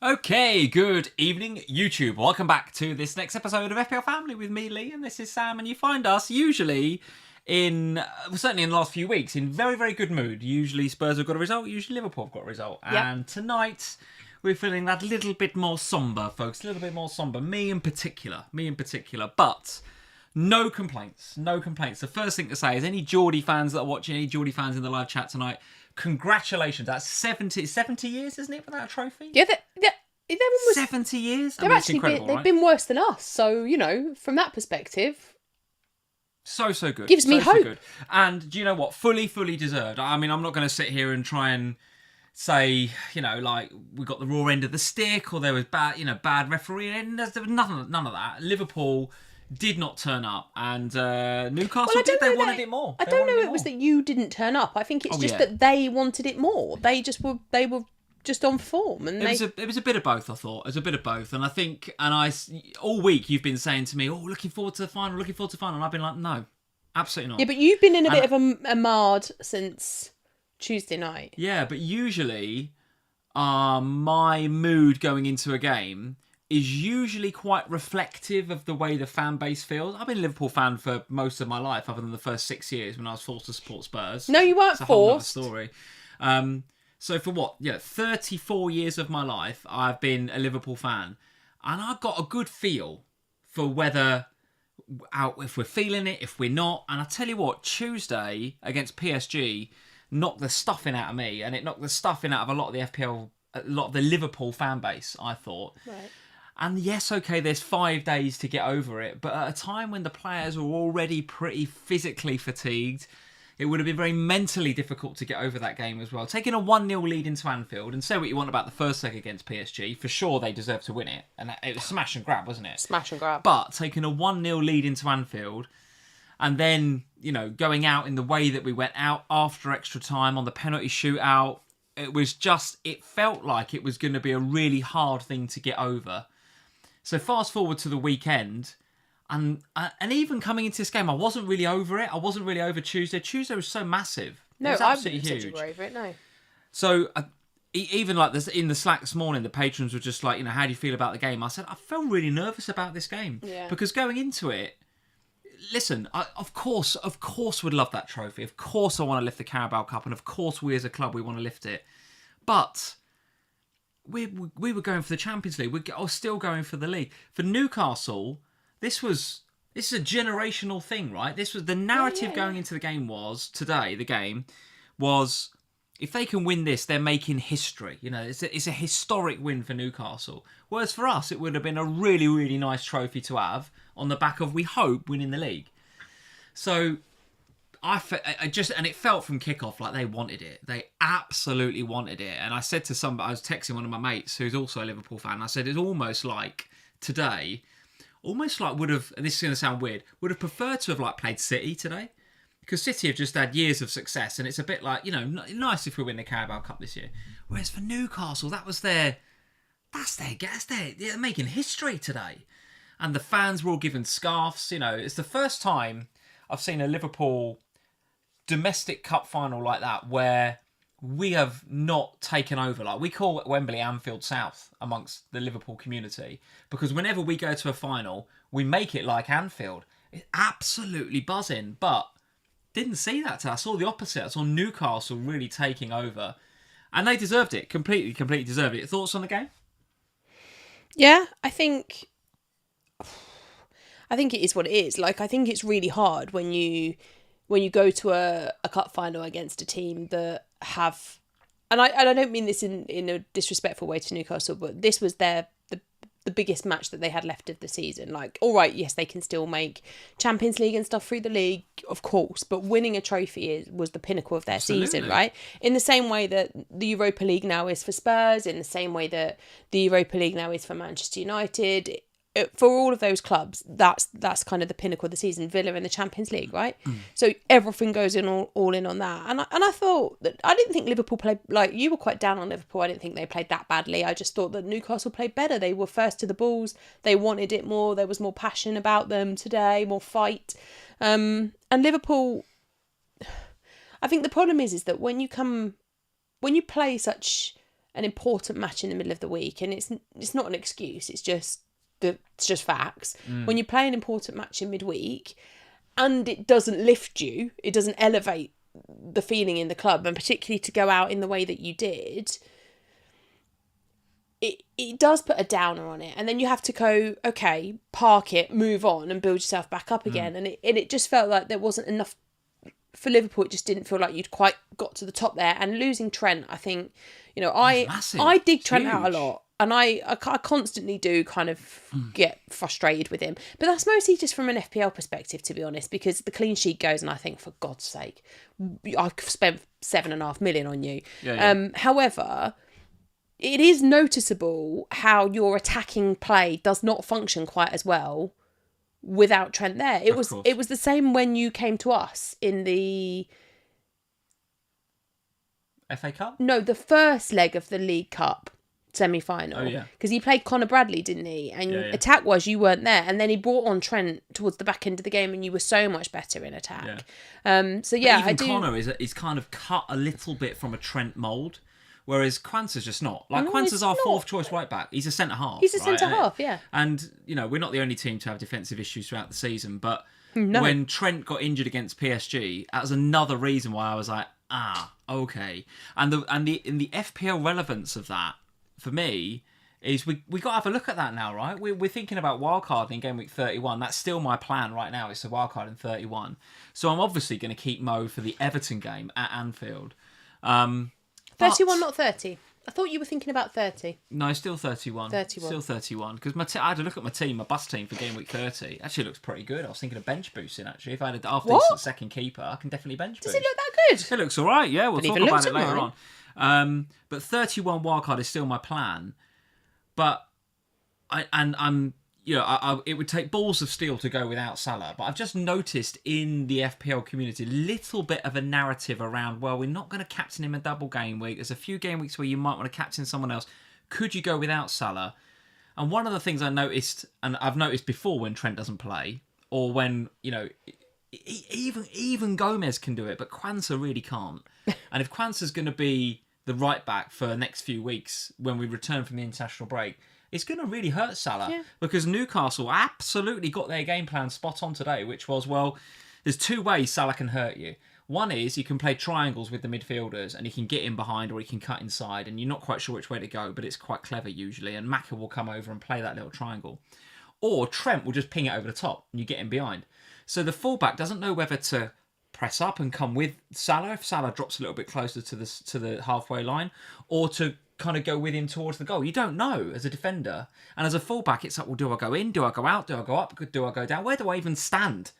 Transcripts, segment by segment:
Okay, good evening, YouTube. Welcome back to this next episode of FPL Family with me, Lee, and this is Sam. And you find us usually certainly in the last few weeks, in very, very good mood. Usually Spurs have got a result, usually Liverpool have got a result. Yep. And tonight, we're feeling that little bit more sombre, folks. A little bit more sombre. Me in particular. But no complaints. The first thing to say is any Geordie fans that are watching, any Geordie fans in the live chat tonight, congratulations. That's 70 years, isn't it, without a trophy? Yeah, they was 70 years? They've actually right? been worse than us. So, from that perspective... So good. Gives me hope. So good. And do you know what? Fully deserved. I mean, I'm not going to sit here and try and say, like we got the raw end of the stick or there was bad refereeing. There was none of that. Liverpool did not turn up, and Newcastle they wanted it more. I don't know it was that you didn't turn up. I think it's that they wanted it more. They were just on form, and it was a bit of both. I thought it was a bit of both, and I think, all week you've been saying to me, "Oh, looking forward to the final," and I've been like, "No, absolutely not." Yeah, but you've been in a bit of a mard since Tuesday night. Yeah, but usually, my mood going into a game is usually quite reflective of the way the fan base feels. I've been a Liverpool fan for most of my life, other than the first 6 years when I was forced to support Spurs. No, you weren't It's a whole other forced. Story. So for 34 years of my life, I've been a Liverpool fan, and I've got a good feel for if we're feeling it, if we're not. And I tell you what, Tuesday against PSG knocked the stuffing out of me, and it knocked the stuffing out of a lot of the FPL, a lot of the Liverpool fan base, I thought. Right. And yes, okay, there's 5 days to get over it, but at a time when the players were already pretty physically fatigued, it would have been very mentally difficult to get over that game as well. Taking a 1-0 lead into Anfield, and say what you want about the first leg against PSG, for sure they deserved to win it. And it was smash and grab, wasn't it? Smash and grab. But taking a 1-0 lead into Anfield, and then, going out in the way that we went out after extra time on the penalty shootout, it felt like it was going to be a really hard thing to get over. So fast forward to the weekend, and even coming into this game, I wasn't really over it. I wasn't really over Tuesday. Tuesday was so massive. No, it was absolutely huge. You were over it. No. So even like this in the Slack this morning, the patrons were just like, how do you feel about the game? I said I felt really nervous about this game because going into it, listen, of course, would love that trophy. Of course, I want to lift the Carabao Cup, and of course, we as a club we want to lift it, but. We were going for the Champions League. I was still going for the league. For Newcastle, this is a generational thing, right? This was the narrative going into the game the game was, if they can win this, they're making history. It's a historic win for Newcastle. Whereas for us, it would have been a really, really nice trophy to have on the back of, we hope, winning the league. So and it felt from kickoff like they wanted it. They absolutely wanted it. And I said to somebody, I was texting one of my mates who's also a Liverpool fan. I said, it's almost like today, and this is going to sound weird, would have preferred to have played City today. Because City have just had years of success, and it's a bit like, nice if we win the Carabao Cup this year. Whereas for Newcastle, they're making history today. And the fans were all given scarves. It's the first time I've seen a Liverpool domestic cup final like that where we have not taken over. Like, we call Wembley Anfield South amongst the Liverpool community, because whenever we go to a final, we make it like Anfield. It's absolutely buzzing, but didn't see that today. I saw the opposite. I saw Newcastle really taking over, and they deserved it. Completely deserved it. Thoughts on the game? Yeah, I think it is what it is. I think it's really hard when you go to a cup final against a team that have, and I don't mean this in a disrespectful way to Newcastle, but this was the biggest match that they had left of the season. All right, yes, they can still make Champions League and stuff through the league, of course, but winning a trophy was the pinnacle of their season, right? In the same way that the Europa League now is for Spurs, in the same way that the Europa League now is for Manchester United. For all of those clubs, that's kind of the pinnacle of the season. Villa in the Champions League, right? So everything goes in all in on that. And I thought that I didn't think Liverpool played, you were quite down on Liverpool. I didn't think they played that badly. I just thought that Newcastle played better. They were first to the balls. They wanted it more. There was more passion about them today, more fight. And Liverpool, I think the problem is that when you play such an important match in the middle of the week, and it's not an excuse, it's just facts. When you play an important match in midweek and it doesn't lift you, it doesn't elevate the feeling in the club, and particularly to go out in the way that you did, it does put a downer on it. And then you have to go, okay, park it, move on and build yourself back up again. And it just felt like there wasn't enough for Liverpool. It just didn't feel like you'd quite got to the top there. And losing Trent, I think, I dig Trent out a lot. And I constantly do kind of get frustrated with him. But that's mostly just from an FPL perspective, to be honest, because the clean sheet goes and I think, for God's sake, I've spent 7.5 million on you. However, it is noticeable how your attacking play does not function quite as well without Trent there. It was the same when you came to us in the FA Cup? No, the first leg of the League Cup semi-final. Oh, yeah. Because he played Conor Bradley, didn't he? And attack-wise, you weren't there. And then he brought on Trent towards the back end of the game and you were so much better in attack. Even Conor is kind of cut a little bit from a Trent mould. Whereas Quansah's just not. Quansah's our fourth choice right back. He's a centre-half. He's a centre-half, yeah. And, we're not the only team to have defensive issues throughout the season, but when Trent got injured against PSG, that was another reason why I was like, okay. And the FPL relevance of that, for me, is we got to have a look at that now, right? We're thinking about wildcard in game week 31. That's still my plan right now, is to wildcard in 31. So I'm obviously going to keep Mo for the Everton game at Anfield. 31, not 30. I thought you were thinking about 30. No, still 31. 31. Still 31. Because I had to look at my bus team for game week 30. Actually, looks pretty good. I was thinking of bench boosting, actually. If I had a half-decent second keeper, I can definitely bench boost. Does it look that good? It looks all right, yeah. We'll talk about it later on. But 31 wildcard is still my plan. But it would take balls of steel to go without Salah. But I've just noticed in the FPL community a little bit of a narrative around, well, we're not going to captain him a double game week. There's a few game weeks where you might want to captain someone else. Could you go without Salah? And one of the things I noticed, and I've noticed before when Trent doesn't play, or when, even Gomez can do it, but Quansah really can't. And if Quansah's going to be the right back for the next few weeks when we return from the international break, it's going to really hurt Salah because Newcastle absolutely got their game plan spot on today, which was, well, there's two ways Salah can hurt you. One is you can play triangles with the midfielders and he can get in behind or he can cut inside and you're not quite sure which way to go, but it's quite clever usually, and Maka will come over and play that little triangle. Or Trent will just ping it over the top and you get in behind. So the fullback doesn't know whether to press up and come with Salah if Salah drops a little bit closer to the halfway line, or to kind of go with him towards the goal. You don't know as a defender. And as a fullback, it's like, well, do I go in? Do I go out? Do I go up? Do I go down? Where do I even stand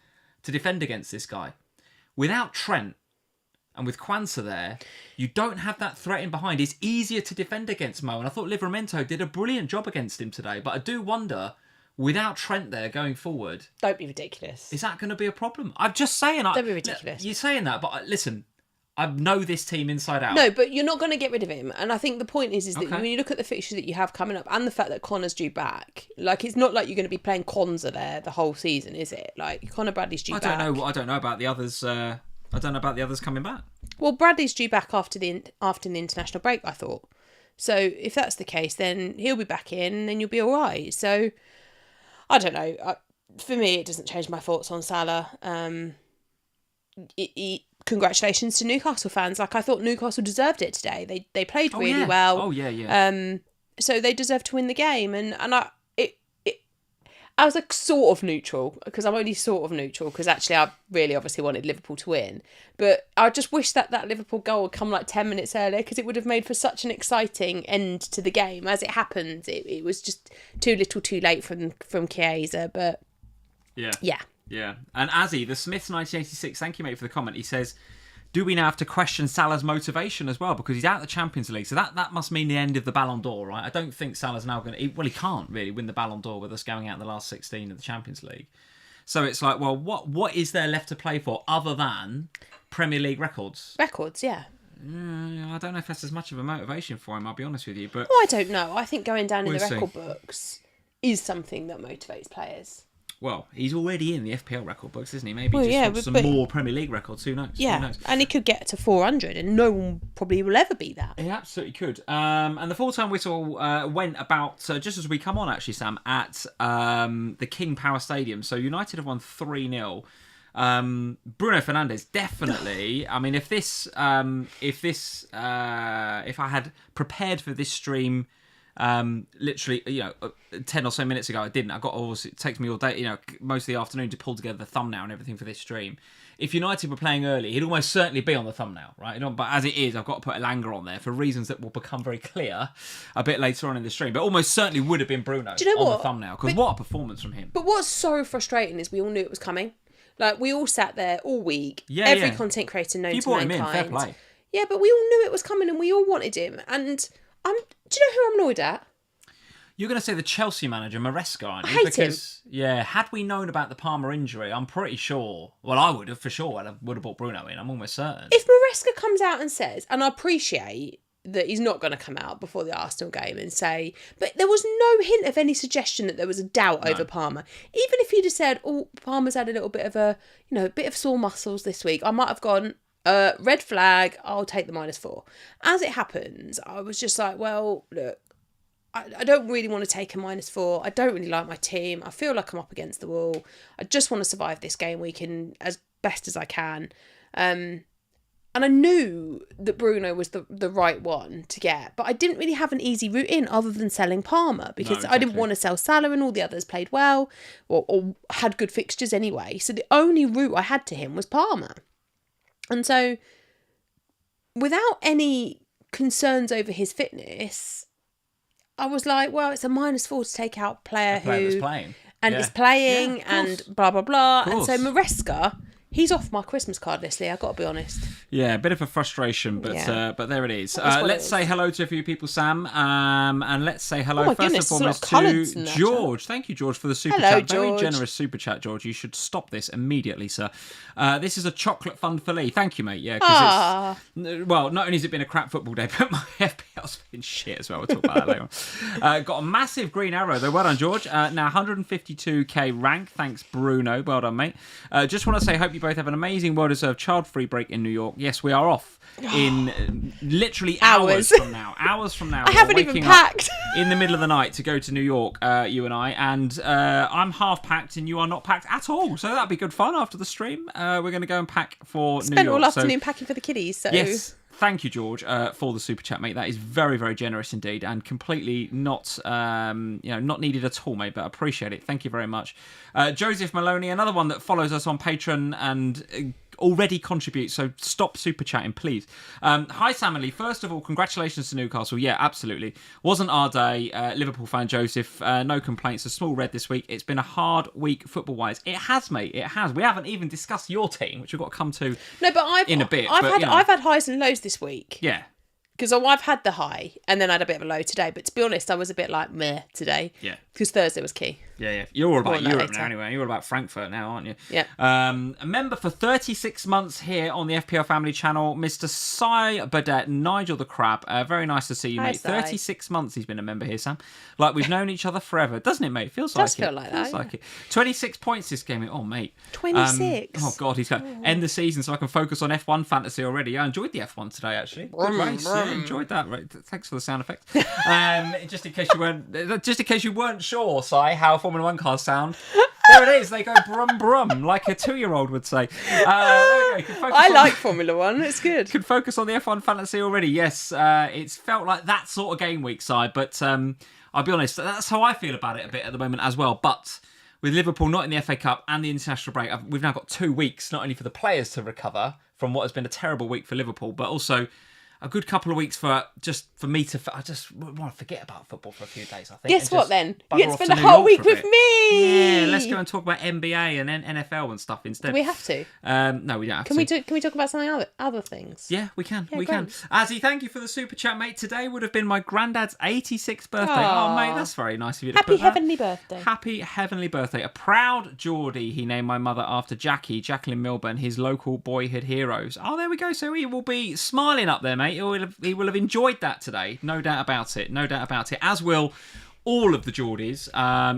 to defend against this guy? Without Trent and with Quansah there, you don't have that threat in behind. It's easier to defend against Mo. And I thought Livramento did a brilliant job against him today. But I do wonder, without Trent there going forward... Don't be ridiculous. Is that going to be a problem? I'm just saying... Don't be ridiculous. You're saying that, but listen... I know this team inside out. No, but you're not going to get rid of him. And I think the point is that when you look at the fixtures that you have coming up and the fact that Connor's due back, it's not like you're going to be playing Quansah there the whole season, is it? Conor Bradley's due back. I don't know about the others. I don't know about the others coming back. Well, Bradley's due back after the international break, I thought. So if that's the case, then he'll be back in and then you'll be all right. So I don't know. For me, it doesn't change my thoughts on Salah. Congratulations to Newcastle fans. I thought Newcastle deserved it today. They played really well. Oh yeah. So they deserve to win the game, and I was sort of neutral, because I'm only sort of neutral because actually I really obviously wanted Liverpool to win, but I just wish that Liverpool goal would come 10 minutes earlier, because it would have made for such an exciting end to the game. As it happened, it was just too little, too late from Chiesa, but yeah. Yeah, and Azzy, the Smiths 1986, thank you, mate, for the comment. He says, do we now have to question Salah's motivation as well? Because he's out of the Champions League. So that must mean the end of the Ballon d'Or, right? I don't think Salah's now going to... Well, he can't really win the Ballon d'Or with us going out in the last 16 of the Champions League. So it's like, well, what is there left to play for other than Premier League records? Records, yeah. I don't know if that's as much of a motivation for him, I'll be honest with you. But I don't know. I think going down in the record books is something that motivates players. well, he's already in the FPL record books, isn't he? Maybe wants some more Premier League records. Who knows? Yeah, Who knows? And he could get to 400, and no one probably will ever be that. He absolutely could. And the full-time whistle went about just as we come on, actually, Sam, at the King Power Stadium. So United have won 3-0. Bruno Fernandes definitely. I mean, if I had prepared for this stream, literally, 10 or so minutes ago, I didn't. It takes me all day, most of the afternoon to pull together the thumbnail and everything for this stream. If United were playing early, he'd almost certainly be on the thumbnail, right? But as it is, I've got to put Elanga on there for reasons that will become very clear a bit later on in the stream. But almost certainly would have been Bruno on the thumbnail, because what a performance from him. But what's so frustrating is we all knew it was coming. Like, we all sat there all week. Every content creator known to mankind. You brought him in, fair play. Yeah, but we all knew it was coming and we all wanted him. And do you know who I'm annoyed at? You're going to say the Chelsea manager, Maresca, aren't you? I hate him. Yeah, had we known about the Palmer injury, I'm pretty sure... Well, I would have, for sure. I would have brought Bruno in. I'm almost certain. If Maresca comes out and says, and I appreciate that he's not going to come out before the Arsenal game and say... But there was no hint of any suggestion that there was a doubt over Palmer. Even if he'd have said, Palmer's had a little bit of a bit of sore muscles this week, I might have gone... red flag, I'll take the -4. As it happens, I was just like, well, look, I don't really want to take a -4. I don't really like my team. I feel like I'm up against the wall. I just want to survive this game week in as best as I can. And I knew that Bruno was the right one to get, but I didn't really have an easy route in other than selling Palmer, because I didn't want to sell Salah and all the others played well or had good fixtures anyway. So the only route I had to him was Palmer. And so, without any concerns over his fitness, I was like, well, it's a -4 to take out a player that's playing. And is playing and blah, blah, blah. And so Maresca, he's off my Christmas card list, Lee, I've got to be honest. Yeah, a bit of a frustration, but there it is. Let's say hello to a few people, Sam. And let's say hello first and foremost to George. Thank you, George, for the super chat. Very generous super chat, George. You should stop this immediately, sir. This is a chocolate fund for Lee. Thank you, mate. Yeah, because well, not only has it been a crap football day, but my FPL's been shit as well. We'll talk about that later on. Got a massive green arrow, though. Well done, George. Now 152k rank. Thanks, Bruno. Well done, mate. Just want to say, hope you both have an amazing, well-deserved child-free break in New York. Yes, we are off in literally hours from now. Hours from now. I haven't even packed. In the middle of the night to go to New York, you and I. And I'm half packed and you are not packed at all. So that'll be good fun after the stream. We're going to go and pack for New York. Spent all afternoon packing for the kiddies. So. Yes. Thank you, George, for the super chat, mate. That is very, very generous indeed, and completely not needed at all, mate. But I appreciate it. Thank you very much, Joseph Maloney, another one that follows us on Patreon and already contributes. So stop super chatting, please. Hi, Samily. First of all, congratulations to Newcastle. Yeah, absolutely. Wasn't our day. Liverpool fan Joseph. No complaints. A small red this week. It's been a hard week football wise. It has, mate. It has. We haven't even discussed your team, which we've got to come to. No, but in a bit. I've had highs and lows this week. Yeah. Because I've had the high and then I had a bit of a low today. But to be honest, I was a bit like meh today. Yeah. Because Thursday was key. Yeah. You're all about Europe now anyway. You're all about Frankfurt now, aren't you? Yeah. A member for 36 months here on the FPL Family channel, Mr. Cy Burdett, Nigel the Crab. Very nice to see you, mate. 36 months he's been a member here, Sam. Like we've known each other forever. Doesn't it, mate? Feels like it. Does feel like that. Feels like it. 26 points this game. Oh, mate. 26? Oh, God. He's going to end the season so I can focus on F1 fantasy already. I enjoyed the F1 today, actually. Good race. Yeah, enjoyed that. Right. Thanks for the sound effects. Just in case you weren't sure, Si, how Formula 1 cars sound. There it is. They go brum brum, like a 2-year-old would say. There we go. I like Formula 1. It's good. Can focus on the F1 fantasy already. Yes, it's felt like that sort of game week, Si. But I'll be honest, that's how I feel about it a bit at the moment as well. But with Liverpool not in the FA Cup and the international break, we've now got 2 weeks, not only for the players to recover from what has been a terrible week for Liverpool, but also a good couple of weeks for me to... I just want to forget about football for a few days, I think. Guess what then? You get to spend the whole week with me! Yeah, let's go and talk about NBA and then NFL and stuff instead. Do we have to? No, we don't have to. Can we talk about something other things? Yeah, we can. We can. Azzy, thank you for the super chat, mate. Today would have been my granddad's 86th birthday. Aww. Oh, mate, that's very nice of you to Happy put that. heavenly birthday. Happy heavenly birthday. A proud Geordie, he named my mother after Jacqueline Milburn, his local boyhood heroes. Oh, there we go. So he will be smiling up there, mate. He will have enjoyed that today. No doubt about it. No doubt about it. As will all of the Geordies,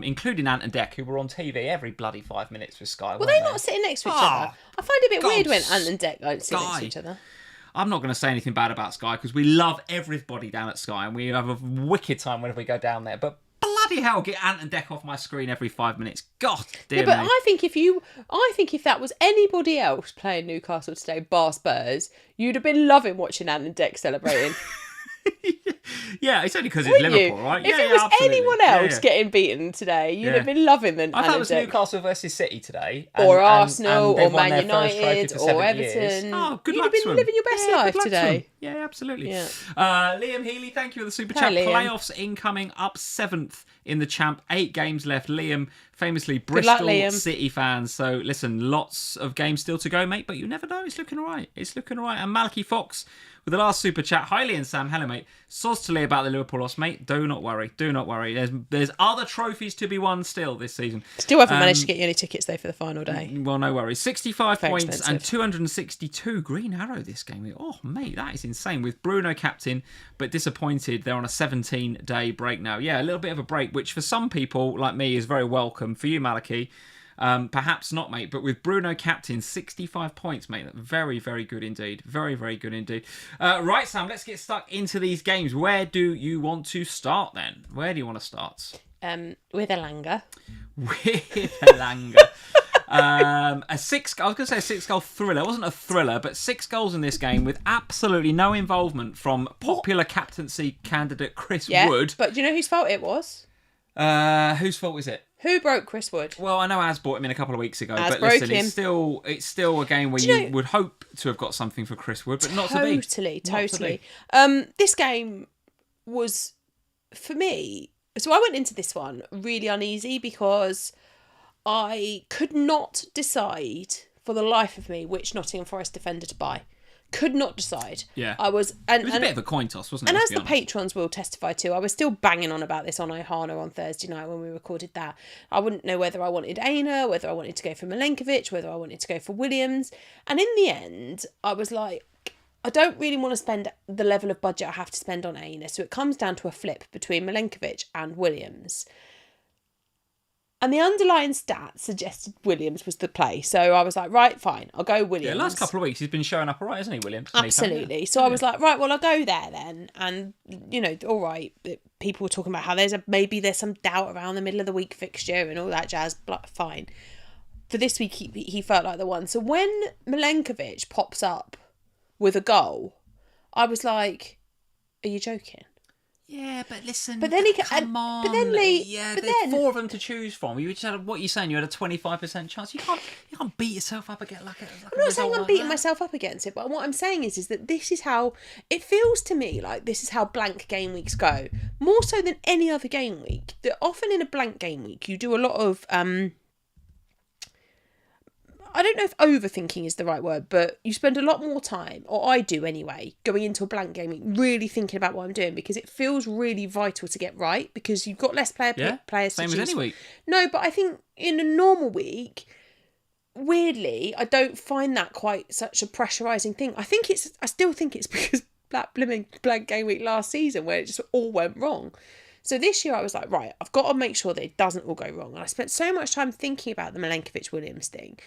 including Ant and Dec, who were on TV every bloody 5 minutes with Sky. Were they not sitting next to each other? I find it a bit weird when Ant and Dec don't sit next to each other. I'm not going to say anything bad about Sky because we love everybody down at Sky and we have a wicked time whenever we go down there. But bloody hell, get Ant and Dec off my screen every 5 minutes. God dear but me. I think if that was anybody else playing Newcastle today, bar Spurs, you'd have been loving watching Ant and Dec celebrating. Yeah, it's only because it's Liverpool, right? If it was anyone else getting beaten today, you'd have been loving them. I thought it was Newcastle versus City today. Or Arsenal, or Man United, or Everton. Oh, good You'd luck have been to them. living your best life today. Yeah, absolutely. Yeah. Liam Healy, thank you for the super chat. Playoffs incoming, up 7th in the champ. 8 games left. Liam, famously Bristol City fans. So listen, lots of games still to go, mate. But you never know. It's looking all right. And Malachi Fox with the last super chat. Hi, Lee and Sam. Hello, mate. Soz to Lee about the Liverpool loss, mate. Do not worry. There's other trophies to be won still this season. Still haven't managed to get you any tickets though for the final day. Well, no worries. 65 Very points expensive. and 262 green arrow this game. Oh, mate, that is insane. With Bruno captain, but disappointed. They're on a 17-day break now. Yeah, a little bit of a break, which for some people like me is very welcome. For you, Malachi, perhaps not, mate. But with Bruno captain, 65 points, mate. Very, very good indeed. Very, very good indeed. Right, Sam, let's get stuck into these games. Where do you want to start then? Where do you want to start? With Elanga. With Elanga. I was going to say a 6-goal thriller. It wasn't a thriller, but 6 goals in this game with absolutely no involvement from popular captaincy candidate Chris Wood. But do you know whose fault it was? Whose fault was it? Who broke Chris Wood? Well, I know Az brought him in a couple of weeks ago, Az but broke listen, him. it's still a game where you would hope to have got something for Chris Wood, but not to be. Totally. This game was, for me, so I went into this one really uneasy because I could not decide for the life of me which Nottingham Forest defender to buy. Could not decide. Yeah. It was a bit of a coin toss, wasn't it? And as the patrons will testify to, I was still banging on about this on Ohana on Thursday night when we recorded that. I wouldn't know whether I wanted Aina, whether I wanted to go for Milenkovic, whether I wanted to go for Williams. And in the end, I was like, I don't really want to spend the level of budget I have to spend on Aina. So it comes down to a flip between Milenkovic and Williams. And the underlying stats suggested Williams was the play. So I was like, right, fine, I'll go Williams. Yeah, last couple of weeks he's been showing up all right, hasn't he, Williams? Absolutely. So I was like, right, well, I'll go there then. And, all right, people were talking about how maybe there's some doubt around the middle of the week fixture and all that jazz. Fine. For this week, he felt like the one. So when Milenkovic pops up with a goal, I was like, are you joking? Yeah, but listen. But then come on. But then there's 4 of them to choose from. You just had what you're saying. You had a 25% chance. You can't beat yourself up against like I'm not saying I'm beating myself up against it, but what I'm saying is that this is how it feels to me. Like this is how blank game weeks go. More so than any other game week. That often in a blank game week you do a lot of I don't know if overthinking is the right word, but you spend a lot more time, or I do anyway, going into a blank game week, really thinking about what I'm doing because it feels really vital to get right because you've got less players to choose. Same as any week. No, but I think in a normal week, weirdly, I don't find that quite such a pressurising thing. I still think it's because that blooming blank game week last season where it just all went wrong. So this year I was like, right, I've got to make sure that it doesn't all go wrong. And I spent so much time thinking about the Milenkovic-Williams thing.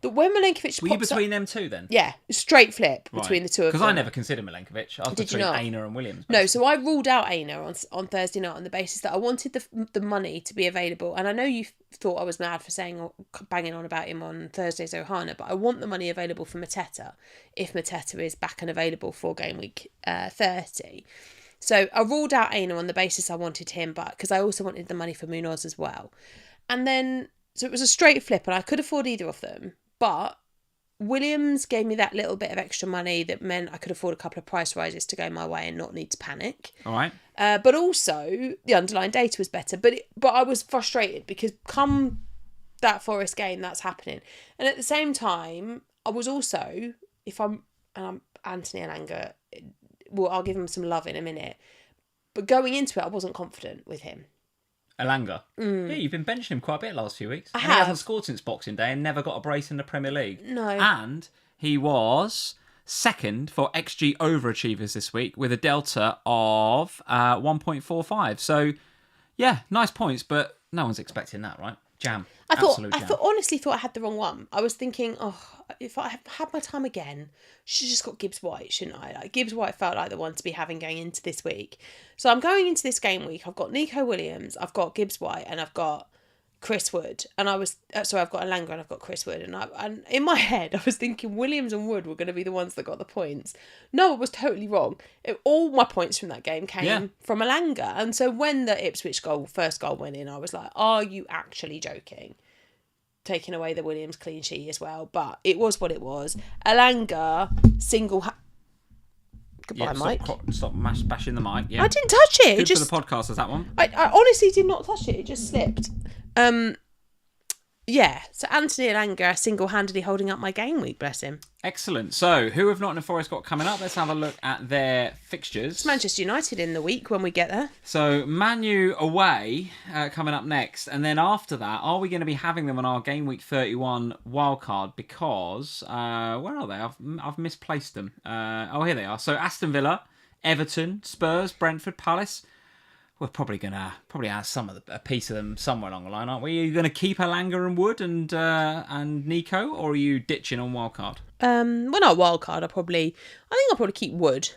But when Milenkovic were you between them two then? Yeah, straight flip between the two of them. Because I never considered Milenkovic. I was between Aina and Williams. No, so I ruled out Aina on Thursday night on the basis that I wanted the money to be available. And I know you thought I was mad for banging on about him on Thursday's Ohana, but I want the money available for Mateta if Mateta is back and available for game week 30. So I ruled out Aina on the basis I wanted him, but because I also wanted the money for Munoz as well. And then, so it was a straight flip and I could afford either of them. But Williams gave me that little bit of extra money that meant I could afford a couple of price rises to go my way and not need to panic. All right. But also, the underlying data was better. But I was frustrated because come that Forest game, that's happening. And at the same time, I was also, I'm Anthony Elanga, well, I'll give him some love in a minute. But going into it, I wasn't confident with him. Elanga. Yeah, you've been benching him quite a bit last few weeks. I He have. hasn't scored since Boxing Day and never got a brace in the Premier League. No. And he was second for XG overachievers this week with a delta of 1.45. So, Yeah, nice points, but no one's expecting that, right? Jam. I honestly thought I had the wrong one. I was thinking, if I had my time again, should have just got Gibbs White, shouldn't I? Like, Gibbs White felt like the one to be having going into this week. So I'm going into this game week. I've got Nico Williams, I've got Gibbs White, and I've got Chris Wood. And I've got Elanga and I've got Chris Wood. And in my head, I was thinking Williams and Wood were going to be the ones that got the points. No, I was totally wrong. All my points from that game came from Elanga. And so when the Ipswich first goal went in, I was like, are you actually joking? Taking away the Williams clean sheet as well. But it was what it was. Elanga, Goodbye, Mike. Stop bashing the mic. Yeah. I didn't touch it. Good for the podcast, is that one? I honestly did not touch it. It just slipped. So Anthony Elanga single-handedly holding up my game week, bless him. Excellent. So, who have Nottingham Forest got coming up? Let's have a look at their fixtures. It's Manchester United in the week when we get there. So, Man U away coming up next. And then after that, are we going to be having them on our Game Week 31 wildcard? Because, where are they? I've misplaced them. Here they are. So, Aston Villa, Everton, Spurs, Brentford, Palace. We're probably going to have a piece of them somewhere along the line, aren't we? Are you going to keep Elanga and Wood and Nico, or are you ditching on wildcard? Not wildcard. I think I'll probably keep Wood.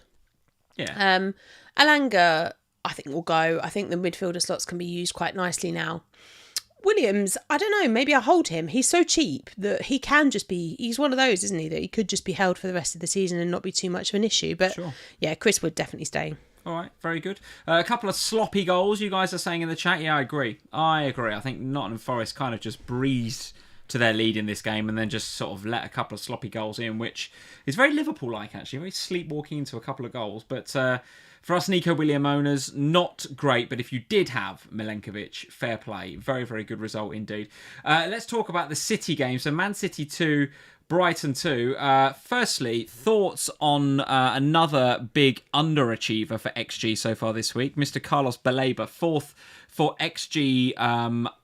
Yeah. Elanga, I think will go. I think the midfielder slots can be used quite nicely now. Williams, I don't know. Maybe I'll hold him. He's so cheap that he can just be. He's one of those, isn't he? That he could just be held for the rest of the season and not be too much of an issue. But sure. Yeah, Chris Wood definitely staying. All right, very good. A couple of sloppy goals, you guys are saying in the chat. Yeah, I agree. I think Nottingham Forest kind of just breezed to their lead in this game and then just sort of let a couple of sloppy goals in, which is very Liverpool-like, actually. Very sleepwalking into a couple of goals. But for us Nico William owners, not great. But if you did have Milenkovic, fair play. Very, very good result indeed. Let's talk about the City game. So Man City 2... Brighton 2. Firstly, thoughts on another big underachiever for XG so far this week. Mr. Carlos Baleba, fourth for XG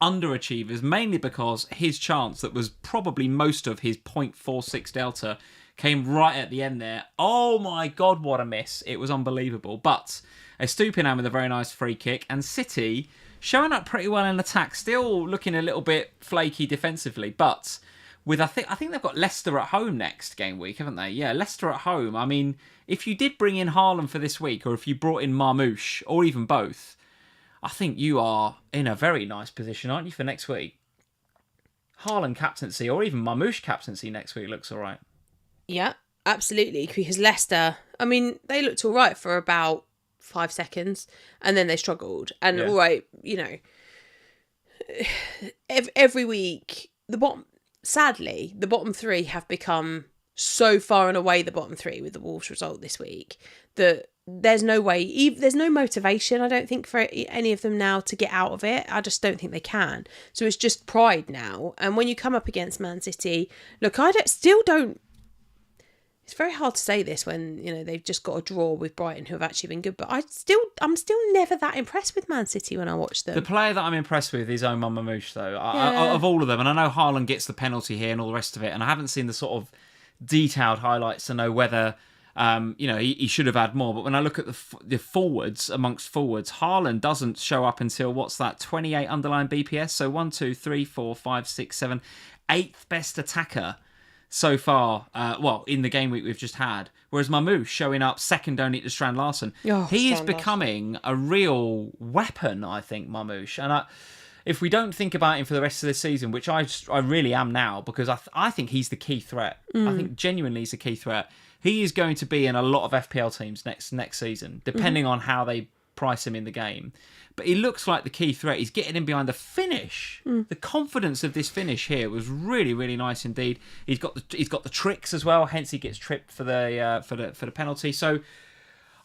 underachievers, mainly because his chance that was probably most of his 0.46 delta came right at the end there. Oh my God, what a miss. It was unbelievable. But Estupiñán with a very nice free kick. And City showing up pretty well in attack, still looking a little bit flaky defensively, but... I think they've got Leicester at home next game week, haven't they? Yeah, Leicester at home. I mean, if you did bring in Haaland for this week, or if you brought in Marmoush, or even both, I think you are in a very nice position, aren't you, for next week? Haaland captaincy, or even Marmoush captaincy next week looks all right. Yeah, absolutely. Because Leicester, I mean, they looked all right for about 5 seconds, and then they struggled. And all right, every week, sadly, the bottom three have become so far and away the bottom three with the Wolves result this week that there's no way, there's no motivation, I don't think, for any of them now to get out of it. I just don't think they can. So it's just pride now. And when you come up against Man City, look, it's very hard to say this when, they've just got a draw with Brighton, who have actually been good. But I'm still never that impressed with Man City when I watch them. The player that I'm impressed with is Omar Mamouche, though. Of all of them. And I know Haaland gets the penalty here and all the rest of it. And I haven't seen the sort of detailed highlights to know whether, he should have had more. But when I look at the forwards, amongst forwards, Haaland doesn't show up until, 28 underlying BPS? So 1, 2, 3, 4, 5, 6, 7, 8th best attacker so far, in the game week we've just had. Whereas Mamouche showing up second only to Strand Larsen. He is becoming a real weapon, I think, Mamouche. And if we don't think about him for the rest of the season, which I really am now, because I think he's the key threat. I think genuinely he's the key threat. He is going to be in a lot of FPL teams next season, depending on how they price him in the game. But he looks like the key threat. He's getting in behind the finish. The confidence of this finish here was really, really nice indeed. He's got the tricks as well. Hence, he gets tripped for the penalty. So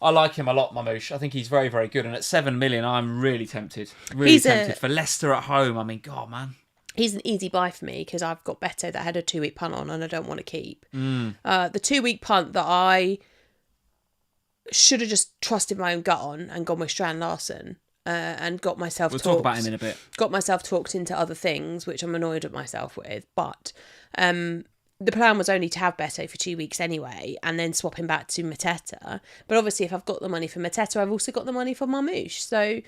I like him a lot, Mamouche. I think he's very, very good. And at 7 million, I'm really tempted. Really tempted for Leicester at home. I mean, God, man. He's an easy buy for me because I've got Beto that had a 2-week punt on and I don't want to keep. The 2-week punt that I should have just trusted my own gut on and gone with Strand Larsen. And got myself We'll talk about him in a bit. Got myself talked into other things, which I'm annoyed at myself with. But the plan was only to have Beto for 2 weeks anyway, and then swap him back to Mateta. But obviously, if I've got the money for Mateta, I've also got the money for Marmouche. So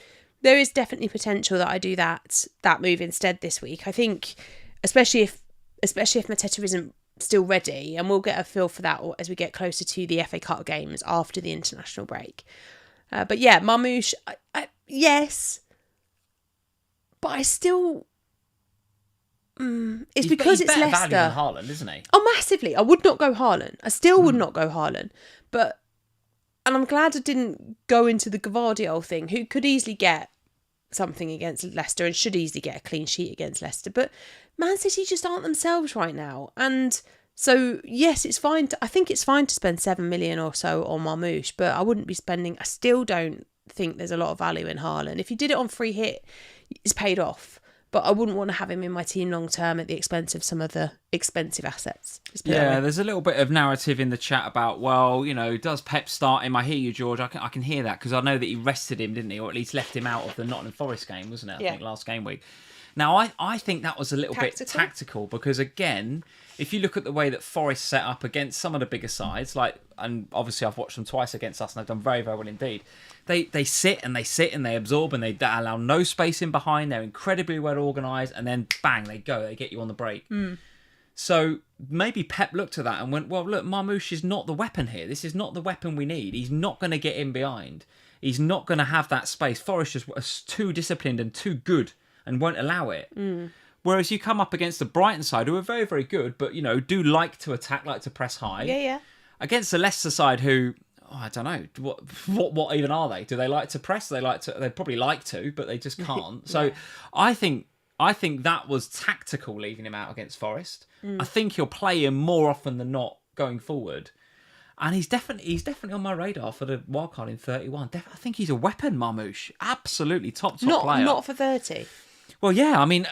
there is definitely potential that I do that move instead this week. I think, especially if Mateta isn't still ready, and we'll get a feel for that as we get closer to the FA Cup games after the international break. But yeah, Marmoush, yes, but I still. It's because it's Leicester. Value than Haaland, isn't he? Oh, massively. I would not go Haaland. I still would not go Haaland. And I'm glad I didn't go into the Gvardiol thing, who could easily get something against Leicester and should easily get a clean sheet against Leicester. But Man City just aren't themselves right now. And so, yes, it's fine. I think it's fine to spend 7 million or so on Marmoush, but I wouldn't be spending. I still don't think there's a lot of value in Haaland. If you did it on free hit, it's paid off. But I wouldn't want to have him in my team long term at the expense of some other expensive assets. Yeah, there's a little bit of narrative in the chat about, well, does Pep start him? I hear you, George. I can hear that because I know that he rested him, didn't he? Or at least left him out of the Nottingham Forest game, wasn't it? I think last game week. Now, I think that was a little bit tactical because, again, if you look at the way that Forest set up against some of the bigger sides, and obviously I've watched them twice against us and they've done very, very well indeed. They sit and they absorb and they allow no space in behind. They're incredibly well organised and then bang, they go. They get you on the break. So maybe Pep looked at that and went, well, look, Marmoush is not the weapon here. This is not the weapon we need. He's not going to get in behind. He's not going to have that space. Forest is too disciplined and too good and won't allow it. Whereas you come up against the Brighton side, who are very, very good, but, do like to attack, like to press high. Yeah. Against the Leicester side, who... I don't know. What even are they? Do they like to press? They probably like to, but they just can't. So I think that was tactical leaving him out against Forest. I think he'll play him more often than not going forward. And he's definitely on my radar for the wildcard in 31. I think he's a weapon, Marmoush. Absolutely top player. Not for 30. Well, yeah, I mean,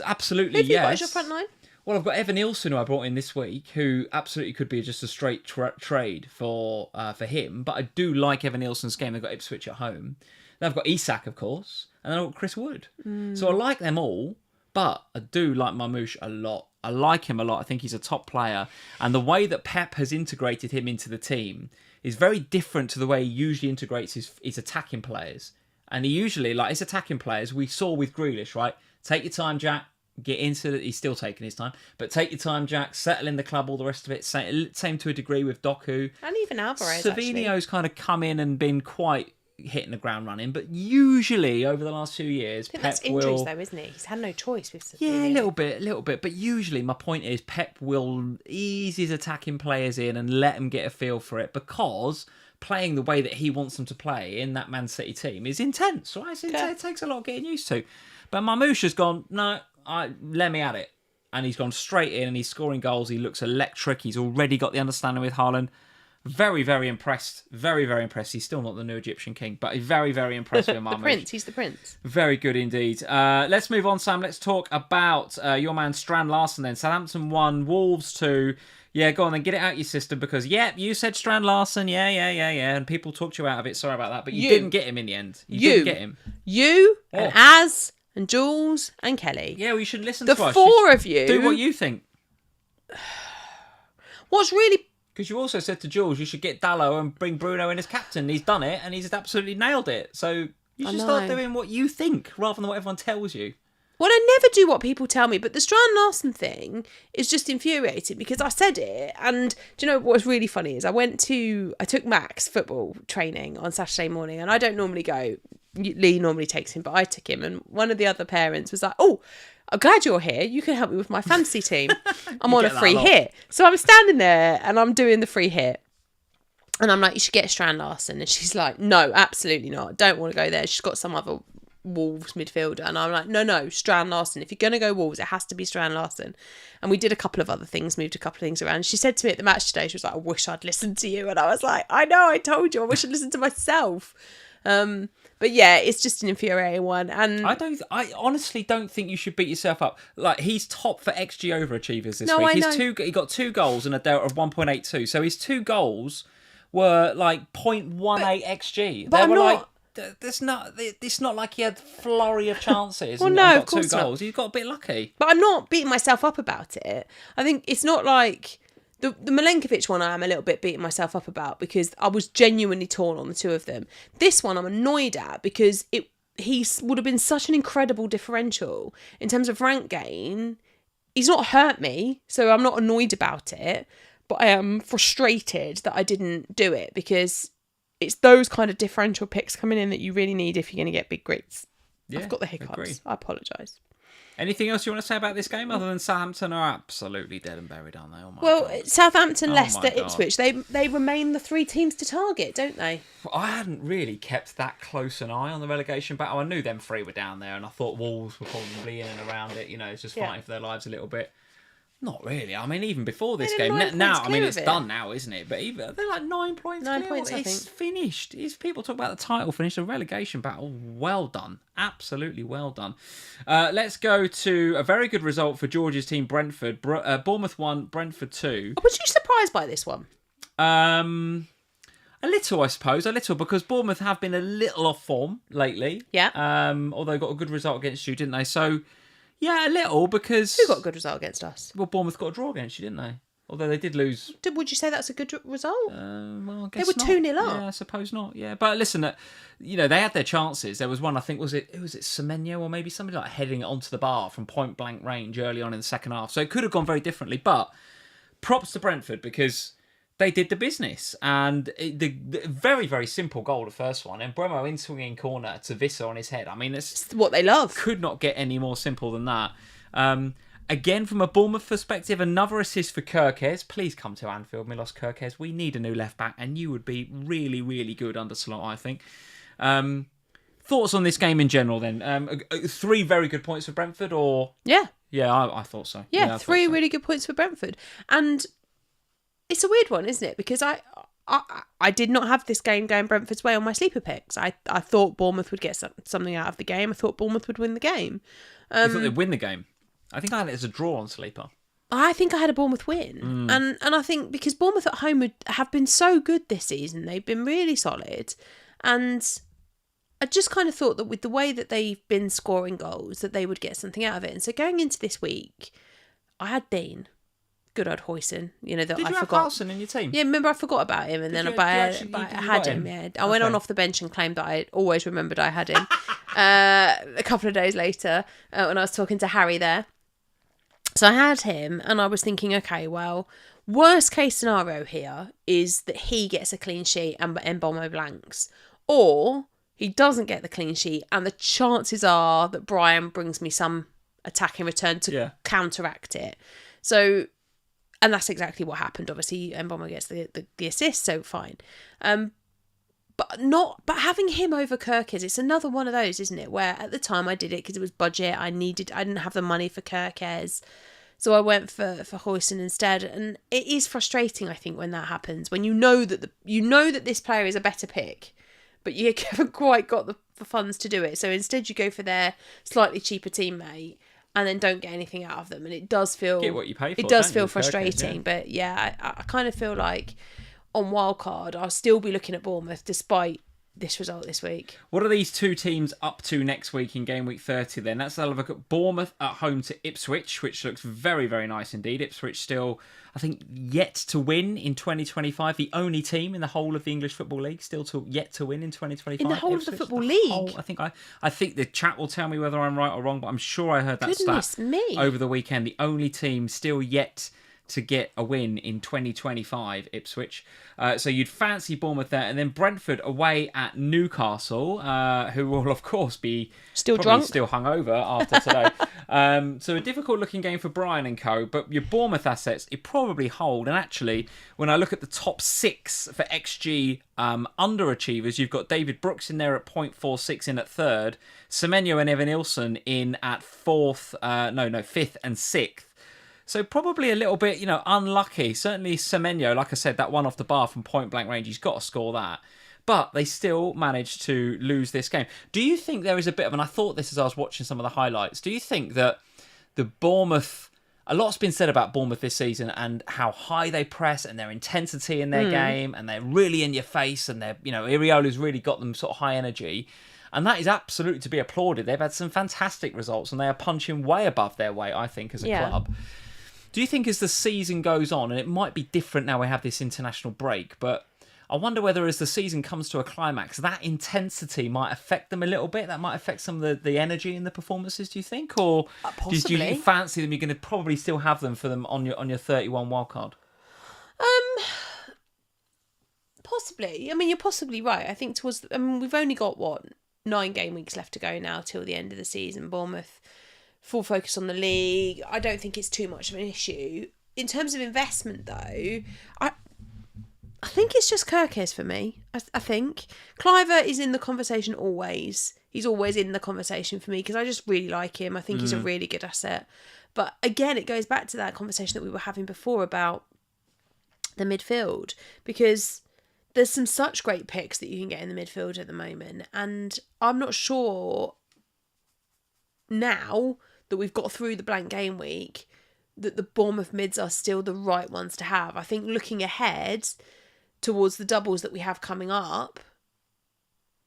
absolutely, Who have you got as your front line? Well, I've got Evan Nielsen, who I brought in this week, who absolutely could be just a straight trade for him. But I do like Evan Nielsen's game. They've got Ipswich at home. Then I've got Isak, of course, and then I've got Chris Wood. So I like them all, but I do like Marmoush a lot. I like him a lot. I think he's a top player. And the way that Pep has integrated him into the team is very different to the way he usually integrates his attacking players. And he usually, his attacking players, we saw with Grealish, right? Take your time, Jack. Get into it. He's still taking his time, but take your time, Jack. Settle in the club, all the rest of it. Same to a degree with Doku and even Alvarez. Savinio's kind of come in and been quite hitting the ground running, but usually over the last few years, Pep that's injuries though, isn't he? He's had no choice with Savinio. Yeah, a little bit. But usually, my point is, Pep will ease his attacking players in and let them get a feel for it because playing the way that he wants them to play in that Man City team is intense, right? It takes a lot of getting used to. But Marmoush has gone, no. Let me at it. And he's gone straight in and he's scoring goals. He looks electric. He's already got the understanding with Haaland. Very, very impressed. Very, very impressed. He's still not the new Egyptian king, but he's very, very impressed with Marmoush. He's the prince. Very good indeed. Let's move on, Sam. Let's talk about your man Strand Larsen then. Southampton 1, Wolves 2. Yeah, go on then, get it out your system because, you said Strand Larsen. Yeah. And people talked you out of it. Sorry about that. But you didn't get him in the end. You didn't get him. And Az... and Jules and Kelly. Yeah, we should listen to us. The four of you. Do what you think. What's really... Because you also said to Jules you should get Dallo and bring Bruno in as captain. He's done it and he's absolutely nailed it. So you should start doing what you think rather than what everyone tells you. Well, I never do what people tell me, but the Strand Larsen thing is just infuriating because I said it, and do you know what's really funny is I took Max football training on Saturday morning, and I don't normally go. Lee normally takes him, but I took him, and one of the other parents was like, "Oh, I'm glad you're here. You can help me with my fantasy team. I'm on a free hit." So I'm standing there and I'm doing the free hit. And I'm like, "You should get Strand Larsen." And she's like, "No, absolutely not. Don't want to go there. She's got some other Wolves midfielder." And I'm like, no, Strand Larsen. If you're going to go Wolves, it has to be Strand Larsen. And we did a couple of other things, moved a couple of things around. She said to me at the match today, she was like, "I wish I'd listened to you." And I was like, "I know, I told you. I wish I'd listened to myself." But yeah, it's just an infuriating one. And I honestly don't think you should beat yourself up. Like, he's top for XG overachievers this week. He got 2 goals and a delta of 1.82. So his 2 goals were like 0.18 XG. But It's not like he had a flurry of chances well, and no, got of course 2 goals. Not. He got a bit lucky. But I'm not beating myself up about it. I think it's not like... The Milenkovic one I am a little bit beating myself up about because I was genuinely torn on the 2 of them. This one I'm annoyed at because would have been such an incredible differential in terms of rank gain. He's not hurt me, so I'm not annoyed about it, but I am frustrated that I didn't do it, because it's those kind of differential picks coming in that you really need if you're going to get big greats. Yeah, I've got the hiccups. Agree. I apologise. Anything else you want to say about this game other than Southampton are absolutely dead and buried, aren't they? Oh my God. Southampton, Leicester, Ipswich, they remain the 3 teams to target, don't they? Well, I hadn't really kept that close an eye on the relegation battle. I knew them 3 were down there, and I thought Wolves were probably in and around it. It's just fighting for their lives a little bit. Not really. I mean, even before this game. Now, I mean, it's done now, isn't it? But even they're like 9 points. 9 points, I think. It's finished. People talk about the title finish, the relegation battle. Well done. Absolutely well done. Let's go to a very good result for George's team, Brentford. Bournemouth 1, Brentford 2. Was you surprised by this one? A little, I suppose. A little, because Bournemouth have been a little off form lately. Yeah. Although got a good result against you, didn't they? So... yeah, a little, because... Who got a good result against us? Well, Bournemouth got a draw against you, didn't they? Although they did lose... Would you say that's a good result? Well, I guess they were 2-0 up. Yeah, I suppose not. Yeah, but listen, they had their chances. There was one, I think, was it Semenyo or maybe somebody like heading it onto the bar from point blank range early on in the second half. So it could have gone very differently. But props to Brentford, because they did the business. And the very, very simple goal, the first one. And Bremo in swinging corner to Visser on his head. I mean, it's what they love. Could not get any more simple than that. Again, from a Bournemouth perspective, another assist for Kirkes. Please come to Anfield, Milos Kirkes. We need a new left-back, and you would be really, really good under Slot, I think. Thoughts on this game in general, then? 3 very good points for Brentford, or... Yeah. Yeah, I thought so. Yeah, 3 really good points for Brentford. And it's a weird one, isn't it? Because I did not have this game going Brentford's way on my sleeper picks. I thought Bournemouth would get something out of the game. I thought Bournemouth would win the game. You thought they'd win the game? I think I had it as a draw on sleeper. I think I had a Bournemouth win. And I think because Bournemouth at home have been so good this season, they've been really solid. And I just kind of thought that with the way that they've been scoring goals, that they would get something out of it. And so going into this week, I had Dean. Good old Hoyson, Did you have Carlson in your team? Yeah, remember I forgot about him, and I had him. Yeah, I went on off the bench and claimed that I always remembered I had him. A couple of days later, when I was talking to Harry there, so I had him, and I was thinking, okay, well, worst case scenario here is that he gets a clean sheet and Mbommo blanks, or he doesn't get the clean sheet, and the chances are that Brian brings me some attack in return to counteract it. So. And that's exactly what happened. Obviously, Mbommo gets the assist, so fine. But having him over Kirkes, it's another one of those, isn't it? Where at the time I did it because it was budget. I didn't have the money for Kirkes, so I went for Hoyson instead. And it is frustrating, I think, when that happens. When you know that this player is a better pick, but you haven't quite got the funds to do it. So instead, you go for their slightly cheaper teammate. And then don't get anything out of them, and it does feel get what you pay for. It does feel frustrating, but yeah, I kind of feel like on Wildcard I'll still be looking at Bournemouth despite this result this week. What are these 2 teams up to next week in game week 30 then? Let's have a look at Bournemouth at home to Ipswich, which looks very, very nice indeed. Ipswich still, I think, yet to win in 2025. The only team in the whole of the English Football League yet to win in 2025. In the whole Ipswich, of the Football League? I think the chat will tell me whether I'm right or wrong, but I'm sure I heard that stat over the weekend. The only team still yet to get a win in 2025, Ipswich. So you'd fancy Bournemouth there. And then Brentford away at Newcastle, who will, of course, be still hungover after today. So a difficult-looking game for Brian and co. But your Bournemouth assets, it probably hold. And actually, when I look at the top 6 for XG underachievers, you've got David Brooks in there at 0.46 in at 3rd. Semenyo and Evan Nilsson in at 5th and 6th. So probably a little bit, unlucky. Certainly Semenyo, like I said, that one off the bar from point blank range, he's got to score that. But they still managed to lose this game. Do you think there is a bit of, and I thought this as I was watching some of the highlights, do you think that the Bournemouth, a lot's been said about Bournemouth this season and how high they press and their intensity in their game, and they're really in your face, and they're, Iriola's really got them sort of high energy. And that is absolutely to be applauded. They've had some fantastic results and they are punching way above their weight, I think, as a club. Do you think as the season goes on, and it might be different now we have this international break, but I wonder whether as the season comes to a climax, that intensity might affect them a little bit. That might affect some of the energy in the performances, do you think? Or possibly. do you fancy them? You're going to probably still have them for them on your 31 wildcard? Possibly. I mean, you're possibly right. I think we've only got, 9 game weeks left to go now till the end of the season. Bournemouth, full focus on the league. I don't think it's too much of an issue. In terms of investment, though, I think it's just Kirkes for me. I think Cliver is in the conversation always. He's always in the conversation for me because I just really like him. I think he's a really good asset. But again, it goes back to that conversation that we were having before about the midfield, because there's some such great picks that you can get in the midfield at the moment. And I'm not sure now that we've got through the blank game week that the Bournemouth mids are still the right ones to have. I think looking ahead towards the doubles that we have coming up,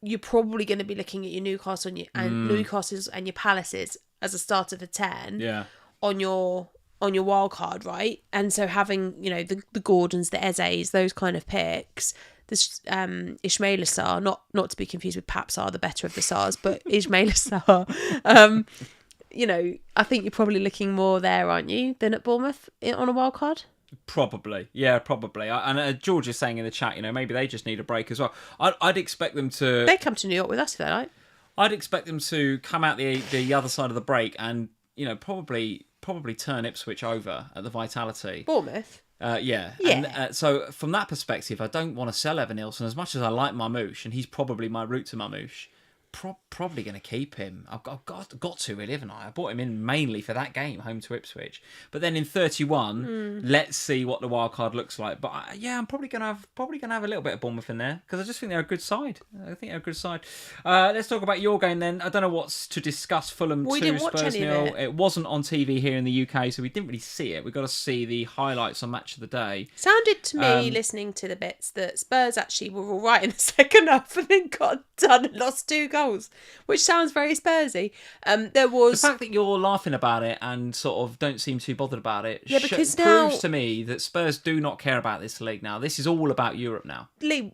you're probably going to be looking at your Newcastle and Newcastle's and your Palaces as a starter for 10 on your wild card, right? And so having, the Gordons, the Ezes, those kind of picks, this Ismaila Sarr, not to be confused with Pap Sarr, the better of the Sarrs, but Ismaila Sarr, I think you're probably looking more there, aren't you, than at Bournemouth on a wild card? Probably. And George is saying in the chat, maybe they just need a break as well. I'd expect them to... They come to New York with us if they like. I'd expect them to come out the other side of the break and, probably turn Ipswich over at the Vitality. Bournemouth? Yeah. And, so from that perspective, I don't want to sell Evan Nilsson as much as I like Marmouche, and he's probably my route to Marmouche. Probably going to keep him. I've got to really, haven't I? I bought him in mainly for that game, home to Ipswich. But then in 31, let's see what the wild card looks like. But I'm probably going to have a little bit of Bournemouth in there because I just think they're a good side. Let's talk about your game then. I don't know what's to discuss. Fulham 2, Spurs 0. It wasn't on TV here in the UK, so we didn't really see it. We got to see the highlights on Match of the Day. Sounded to me, listening to the bits, that Spurs actually were all right in the second half and then got done and lost 2 goals, which sounds very Spursy. There was the fact that you're laughing about it and sort of don't seem too bothered about it. Because proves to me that Spurs do not care about this league now. This is all about Europe now. Lee,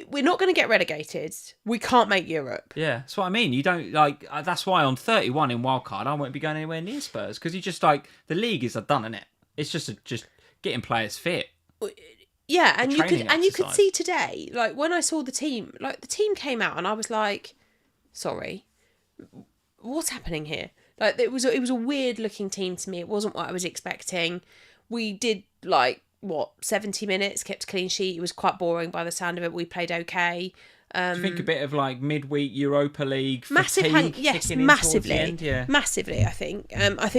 we're not going to get relegated. We can't make Europe. Yeah, that's what I mean. You don't like. That's why on 31 in Wildcard, I won't be going anywhere near Spurs because you just the league is done, isn't it? It's just getting players fit. Yeah, and you could see today, when I saw the team, the team came out and I was like, sorry, what's happening here? It was a weird looking team to me. It wasn't what I was expecting. We did 70 minutes, kept a clean sheet. It was quite boring by the sound of it. We played okay. Do you think a bit of midweek Europa League massive yes, massively, yeah. Massively. I think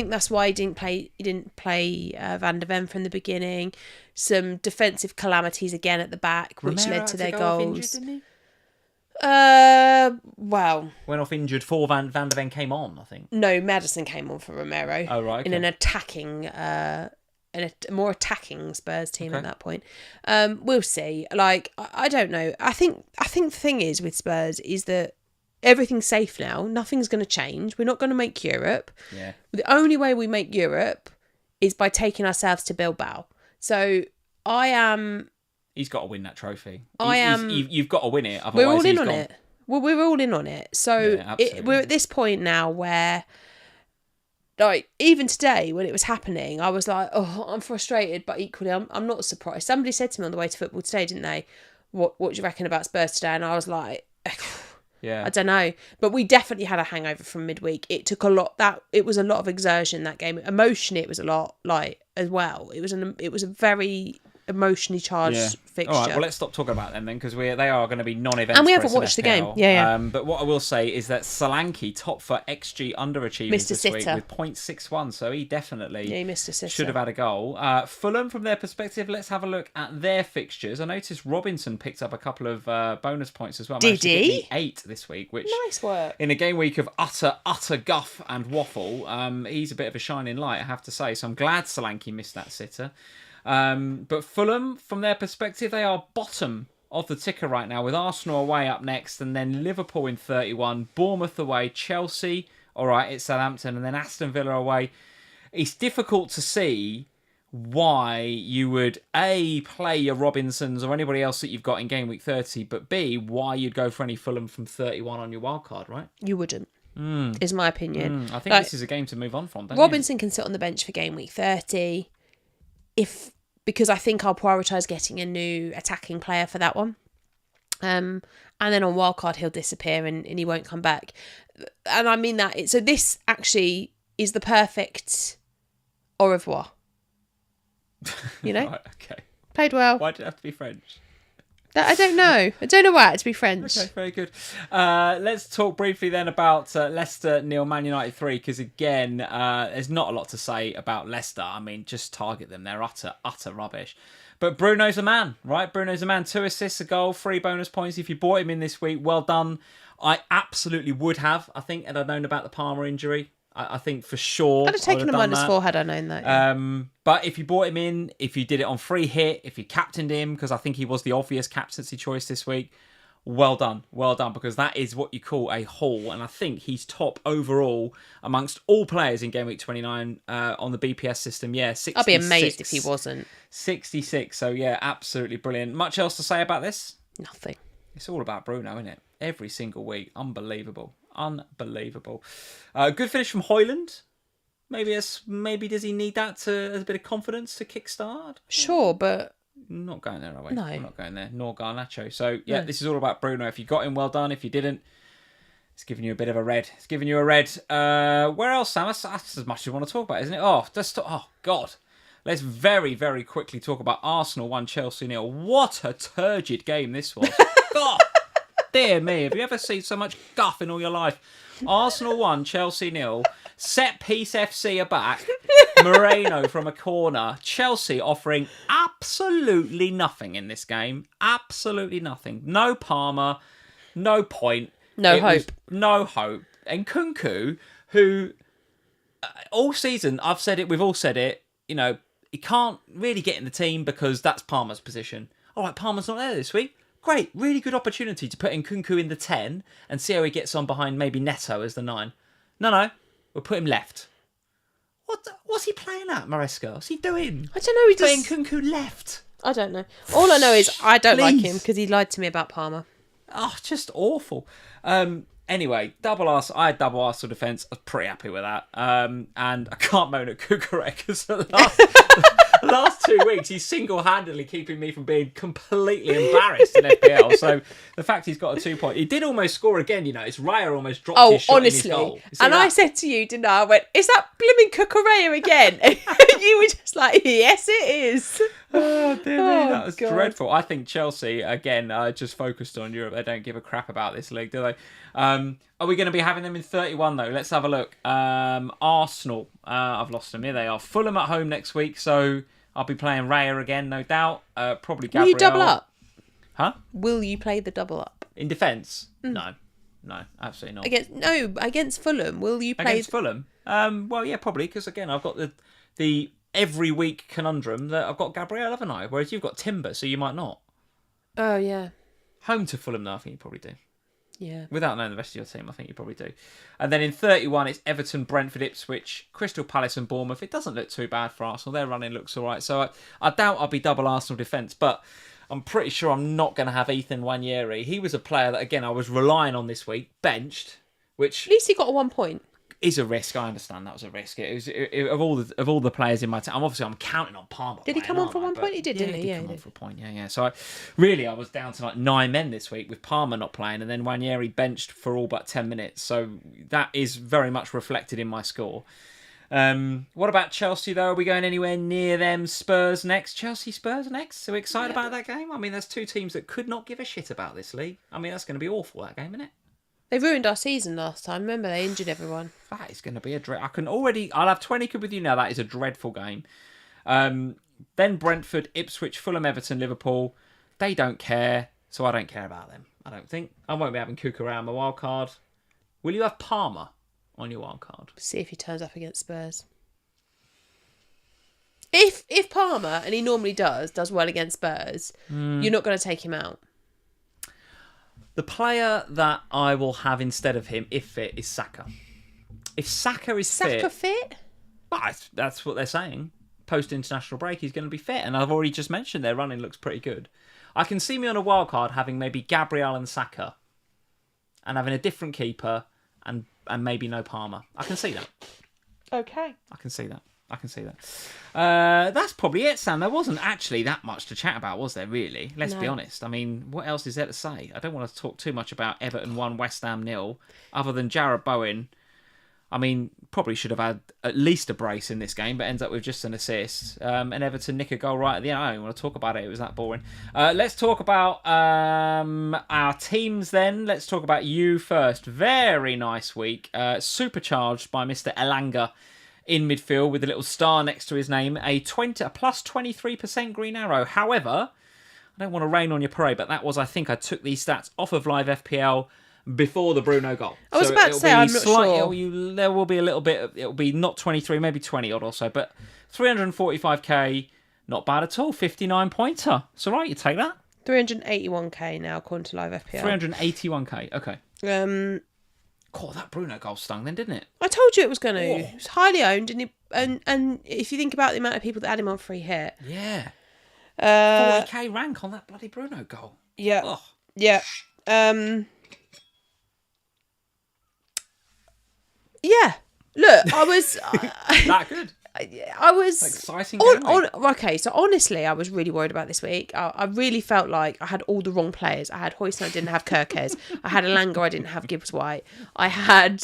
that's why he didn't play Van der Ven from the beginning. Some defensive calamities again at the back, which led to their goals. Injured, well, went off injured for Van der Ven came on, I think. No, Maddison came on for Romero. Oh right, okay. In an attacking, a more attacking Spurs team at that point. We'll see. I don't know. I think the thing is with Spurs is that everything's safe now. Nothing's going to change. We're not going to make Europe. Yeah. The only way we make Europe is by taking ourselves to Bilbao. So I am. He's got to win that trophy. You've got to win it. We're all in on it. Well, we're all in on it. So we're at this point now where, even today when it was happening, I was like, oh, I'm frustrated, but equally I'm not surprised. Somebody said to me on the way to football today, didn't they? What do you reckon about Spurs today? And I was like, yeah, I don't know. But we definitely had a hangover from midweek. It took a lot. It was a lot of exertion that game. Emotionally, it was a lot as well. It was a very emotionally charged fixture. All right, well, let's stop talking about them then, because they are going to be non-events. And we haven't watched the game. Yeah. But what I will say is that Solanke top for XG underachievers this week with 0.61, so he definitely should have had a goal. Fulham, from their perspective, let's have a look at their fixtures. I noticed Robinson picked up a couple of bonus points as well. Did he? 8 this week, which nice work. In a game week of utter guff and waffle, he's a bit of a shining light, I have to say. So I'm glad Solanke missed that sitter. But Fulham, from their perspective, they are bottom of the ticker right now, with Arsenal away up next, and then Liverpool in 31, Bournemouth away, Chelsea, all right, it's Southampton, and then Aston Villa away. It's difficult to see why you would A, play your Robinsons or anybody else that you've got in game week 30, but B, why you'd go for any Fulham from 31 on your wildcard, right? You wouldn't, is my opinion. I think this is a game to move on from, don't Robinson can sit on the bench for game week 30 because I think I'll prioritise getting a new attacking player for that one. And then on wildcard he'll disappear and he won't come back. And I mean that. So this actually is the perfect au revoir. You know? Right, okay. Played well. Why did it have to be French? I don't know. I don't know why it had to be French. Okay, very good. Let's talk briefly then about Leicester 0, Man United 3, because again, there's not a lot to say about Leicester. I mean, just target them. They're utter rubbish. But Bruno's a man, right? Bruno's a man. 2 assists, a goal, 3 bonus points. If you bought him in this week, well done. I absolutely would have, I think, had I known about the Palmer injury. I think for sure. I'd have taken a -4 had I known that. Yeah. But if you bought him in, if you did it on free hit, if you captained him, because I think he was the obvious captaincy choice this week, well done. Well done, because that is what you call a haul. And I think he's top overall amongst all players in Game Week 29 on the BPS system. Yeah, 66. I'd be amazed if he wasn't. 66. So, yeah, absolutely brilliant. Much else to say about this? Nothing. It's all about Bruno, isn't it? Every single week. Unbelievable. Good finish from Højlund. Maybe does he need that as a bit of confidence to kickstart? Sure, but not going there, are we? No, I'm not going there. Nor Garnacho. So yeah, This is all about Bruno. If you got him, well done. If you didn't, it's giving you a bit of a red. It's giving you a red. Where else, Sam? That's as much as you want to talk about, isn't it? Oh God. Let's very, very quickly talk about Arsenal 1, Chelsea 0. What a turgid game this was. God. Dear me, have you ever seen so much guff in all your life? Arsenal 1, Chelsea 0. Set piece FC are back. Moreno from a corner. Chelsea offering absolutely nothing in this game. Absolutely nothing. No Palmer. No point. No hope. No hope. And Kunku, who all season, we've all said it, he can't really get in the team because that's Palmer's position. All right, Palmer's not there this week. Great, really good opportunity to put in Kunku in the 10 and see how he gets on behind maybe Neto as the 9. No, we'll put him left. What's he playing at, Maresca? What's he doing? I don't know. He's putting Kunku left. I don't know. All I know is I don't like him because he lied to me about Palmer. Oh, just awful. Anyway, I had double Arsenal defence. I was pretty happy with that. And I can't moan at Kukurek because the last 2 weeks he's single-handedly keeping me from being completely embarrassed in FPL. So the fact he's got a 2 point, he did almost score again. It's Raya almost dropped his shot honestly. in his goal. And I said to you, didn't I? I went, "Is that blooming Kukurea again?" And you were just like, "Yes, it is." Oh dear me, that was dreadful. I think Chelsea again just focused on Europe. They don't give a crap about this league, do they? Are we going to be having them in 31 though? Let's have a look. Arsenal, I've lost them. Here they are. Fulham at home next week, so I'll be playing Raya again, no doubt. Probably Gabriel. Will you double up? Huh? Will you play the double up in defence? No, absolutely not. Against Fulham. Will you play against Fulham? Well, yeah, probably because again I've got the every week conundrum that I've got Gabriel, haven't I? Whereas you've got Timber, so you might not. Oh yeah. Home to Fulham, though, I think you probably do. Yeah. Without knowing the rest of your team, I think you probably do. And then in 31, it's Everton, Brentford, Ipswich, Crystal Palace and Bournemouth. It doesn't look too bad for Arsenal. Their running looks all right. So I doubt I'll be double Arsenal defence, but I'm pretty sure I'm not going to have Ethan Nwaneri. He was a player that, again, I was relying on this week, benched, which... At least he got a 1 point. Is a risk. I understand that was a risk. Of all the players in my team. I'm counting on Palmer. Did he come on for 1 point? He did, didn't he? Yeah, he come on for a point. Yeah. So I was down to like 9 men this week with Palmer not playing, and then Nwaneri benched for all but 10 minutes. So that is very much reflected in my score. What about Chelsea though? Are we going anywhere near them? Spurs next. Chelsea Spurs next. So excited about that game. I mean, there's two teams that could not give a shit about this league. I mean, that's going to be awful, that game, isn't it? They ruined our season last time. Remember, they injured everyone. That is going to be a dread. I'll have 20 quid with you now. That is a dreadful game. Then Brentford, Ipswich, Fulham, Everton, Liverpool. They don't care, so I don't care about them. I don't think. I won't be having Kukurela on my wild card. Will you have Palmer on your wild card? See if he turns up against Spurs. If Palmer, and he normally does well against Spurs, you're not going to take him out. The player that I will have instead of him, if fit, is Saka. If Saka is fit... Saka fit? Well, that's what they're saying. post-international break, he's going to be fit. And I've already just mentioned their running looks pretty good. I can see me on a wild card having maybe Gabriel and Saka and having a different keeper and maybe no Palmer. I can see that. Okay. I can see that. That's probably it, Sam. There wasn't actually that much to chat about, was there, really? Let's be honest. I mean, what else is there to say? I don't want to talk too much about Everton 1, West Ham 0, other than Jarrod Bowen. I mean, probably should have had at least a brace in this game, but ends up with just an assist. And Everton nick a goal right at the end. I don't even want to talk about it. It was that boring. Let's talk about our teams then. Let's talk about you first. Very nice week. Supercharged by Mr. Elanga in midfield with a little star next to his name. A plus 23% green arrow. However, I don't want to rain on your parade, but that was, I think, I took these stats off of live FPL before the Bruno goal. I was about to say, I'm not sure. There will be a little bit, it'll be not 23, maybe 20 odd or so, but 345k, not bad at all. 59 pointer. It's all right, you take that. 381k now, according to live FPL. 381k, okay. God, that Bruno goal stung then, didn't it? I told you it was going to. It was highly owned, and if you think about the amount of people that had him on free hit. Yeah. 40k rank on that bloody Bruno goal. Yeah. Ugh. Yeah. Yeah. Look, I was... that good? I was... Exciting game okay, so honestly, I was really worried about this week. I really felt like I had all the wrong players. I had Hoyson, I didn't have Kirkes. I had Elanga, I didn't have Gibbs-White. I had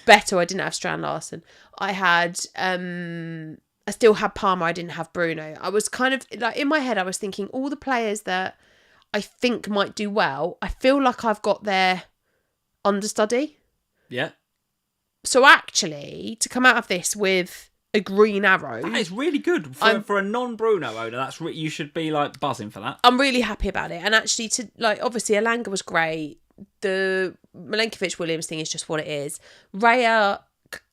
Beto, I didn't have Strand Larsen. I had... I still had Palmer, I didn't have Bruno. I was kind of... like in my head, I was thinking all the players that I think might do well, I feel like I've got their understudy. Yeah. So actually, to come out of this with a green arrow... That is really good. For a non-Bruno owner, you should be like buzzing for that. I'm really happy about it. And actually, obviously, Elanga was great. The Milenkovic-Williams thing is just what it is. Raya,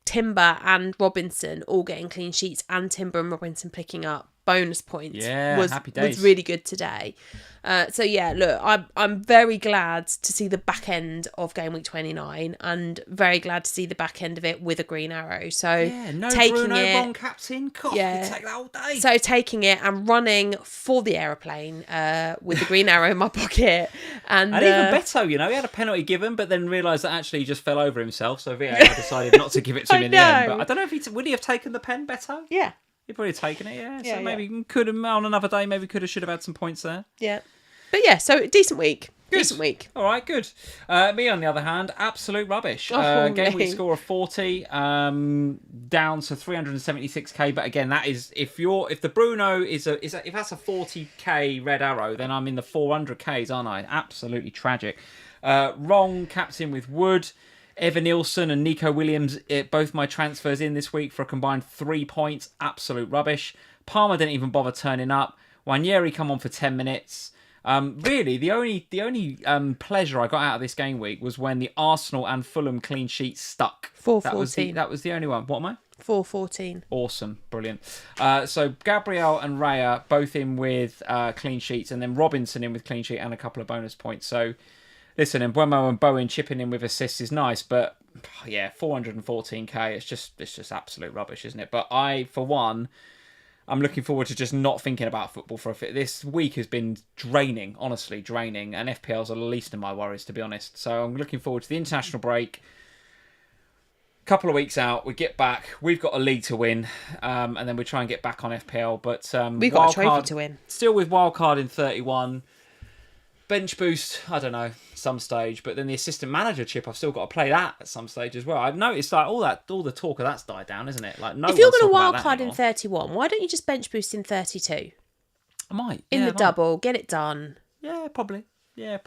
Timber and Robinson all getting clean sheets and Timber and Robinson picking up bonus points happy days. Was really good today. So yeah, look, I'm very glad to see the back end of game week 29 and very glad to see the back end of it with a green arrow. So no taking Bruno, it, wrong captain. God, you take that all day. So taking it and running for the aeroplane with the green arrow in my pocket, and even Beto, he had a penalty given, but then realised that actually he just fell over himself. So VAR decided not to give it to him in the end. But I don't know if would he have taken the pen, Beto? Yeah. He'd probably have taken it, So maybe could have, on another day, should have had some points there. Yeah. But yeah, so decent week. Good. Decent week. All right, good. Me, on the other hand, absolute rubbish. Game week score of 40, down to 376k. But again, that is if the Bruno if that's a 40k red arrow, then I'm in the 400ks, aren't I? Absolutely tragic. Wrong captain with Wood. Evan Nielsen and Nico Williams, both my transfers in this week for a combined 3 points. Absolute rubbish. Palmer didn't even bother turning up. Wanyeri come on for 10 minutes. Really, the only pleasure I got out of this game week was when the Arsenal and Fulham clean sheet stuck. 4-14. That was the only one. What am I? 4-14. Awesome. Brilliant. So Gabriel and Raya both in with clean sheets, and then Robinson in with clean sheet and a couple of bonus points. So... listen, and Mbeumo and Bowen chipping in with assists is nice, but yeah, 414k, it's just absolute rubbish, isn't it? But for one, I'm looking forward to just not thinking about football for a bit. This week has been draining, honestly, draining, and FPL's are the least of my worries, to be honest. So I'm looking forward to the international break. Couple of weeks out, we get back. We've got a league to win, and then we try and get back on FPL. But we've got a trophy to win. Still with Wildcard in 31. Bench boost, I don't know, some stage, but then the assistant manager chip, I've still got to play that at some stage as well. I've noticed like all the talk of that's died down, isn't it? Like if you're going to wild card in 31, why don't you just bench boost in 32? I might in the double, get it done. Yeah, probably. Yeah,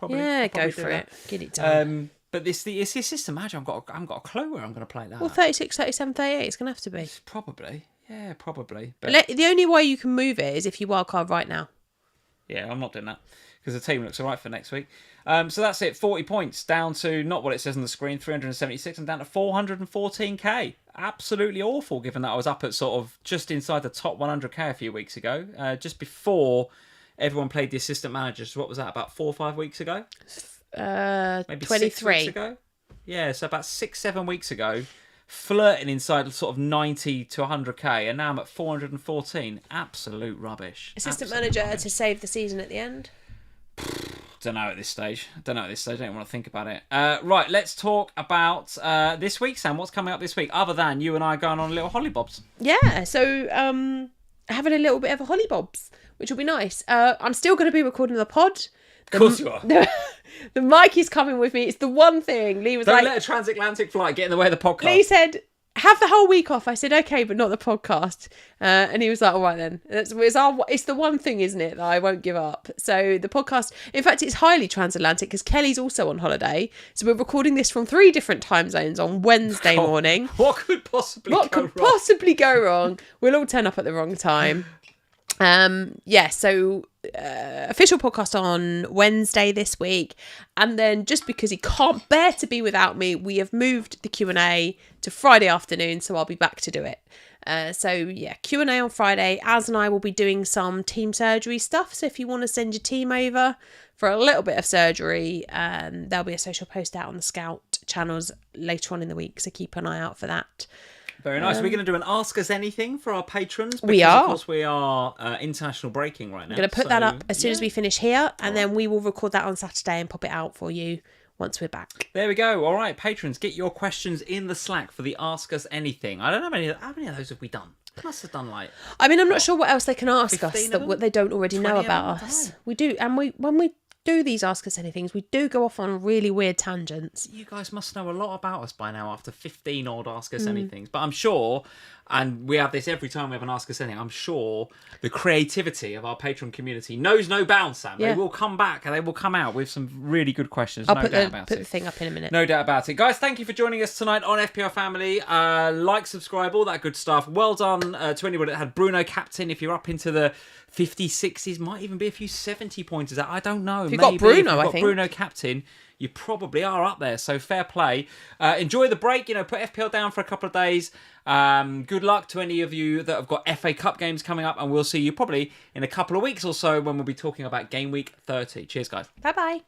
go for it, get it done. But it's the assistant manager. I haven't got a clue where I'm going to play that. Well, 36, 37, 38. It's going to have to be. Probably. Yeah, probably. But the only way you can move it is if you wild card right now. Yeah, I'm not doing that. Because the team looks all right for next week. So that's it. 40 points down to not what it says on the screen, 376, and down to 414k. Absolutely awful, given that I was up at sort of just inside the top 100k a few weeks ago, just before everyone played the assistant managers. So what was that, about 4 or 5 weeks ago? Maybe 23. 6 weeks ago. Yeah, so about 6-7 weeks ago, flirting inside sort of 90 to 100k, and now I'm at 414. Absolute rubbish. Assistant manager to save the season at the end. Don't know at this stage. I don't want to think about it. Right, let's talk about this week, Sam. What's coming up this week, other than you and I going on a little hollybobs? Yeah, so having a little bit of a hollybobs, which will be nice. I'm still going to be recording the pod. Of course you are. The mic is coming with me. It's the one thing. Lee was Don't let a transatlantic flight get in the way of the podcast. Lee said, have the whole week off. I said, okay, but not the podcast. And he was like, all right then. It's the one thing, isn't it, that I won't give up. So the podcast, in fact, it's highly transatlantic because Kelly's also on holiday. So we're recording this from 3 different time zones on Wednesday morning. What could possibly go wrong? We'll all turn up at the wrong time. So official podcast on Wednesday this week, and then just because he can't bear to be without me, we have moved the Q&A to Friday afternoon, so I'll be back to do it. Q&A on Friday. Az and I will be doing some team surgery stuff, so if you want to send your team over for a little bit of surgery, there'll be a social post out on the Scout channels later on in the week, so keep an eye out for that. Very nice. We're going to do an Ask Us Anything for our patrons. We are. Of course, we are international breaking right now. I'm going to put that up as soon as we finish here, and then we will record that on Saturday and pop it out for you once we're back. There we go. All right, patrons, get your questions in the Slack for the Ask Us Anything. I don't know how many of those have we done? We must have done like... I mean, I'm not sure what else they can ask us that what they don't already know about us. We do, and when we do these Ask Us Anythings, we do go off on really weird tangents. You guys must know a lot about us by now after 15 odd Ask Us Anythings. But I'm sure, and we have this every time we have an Ask Us Anything, I'm sure the creativity of our Patreon community knows no bounds, Sam. Yeah. They will come back and they will come out with some really good questions. I'll put the thing up in a minute. No doubt about it. Guys, thank you for joining us tonight on FPL Family. Like, subscribe, all that good stuff. Well done to anybody that had Bruno captain. If you're up into the 50s, 60s, might even be a few 70 pointers out. I don't know. If you've got Bruno, I think. Bruno captain, you probably are up there. So fair play. Enjoy the break. Put FPL down for a couple of days. Good luck to any of you that have got FA Cup games coming up, and we'll see you probably in a couple of weeks or so when we'll be talking about game week 30. Cheers, guys. Bye-bye.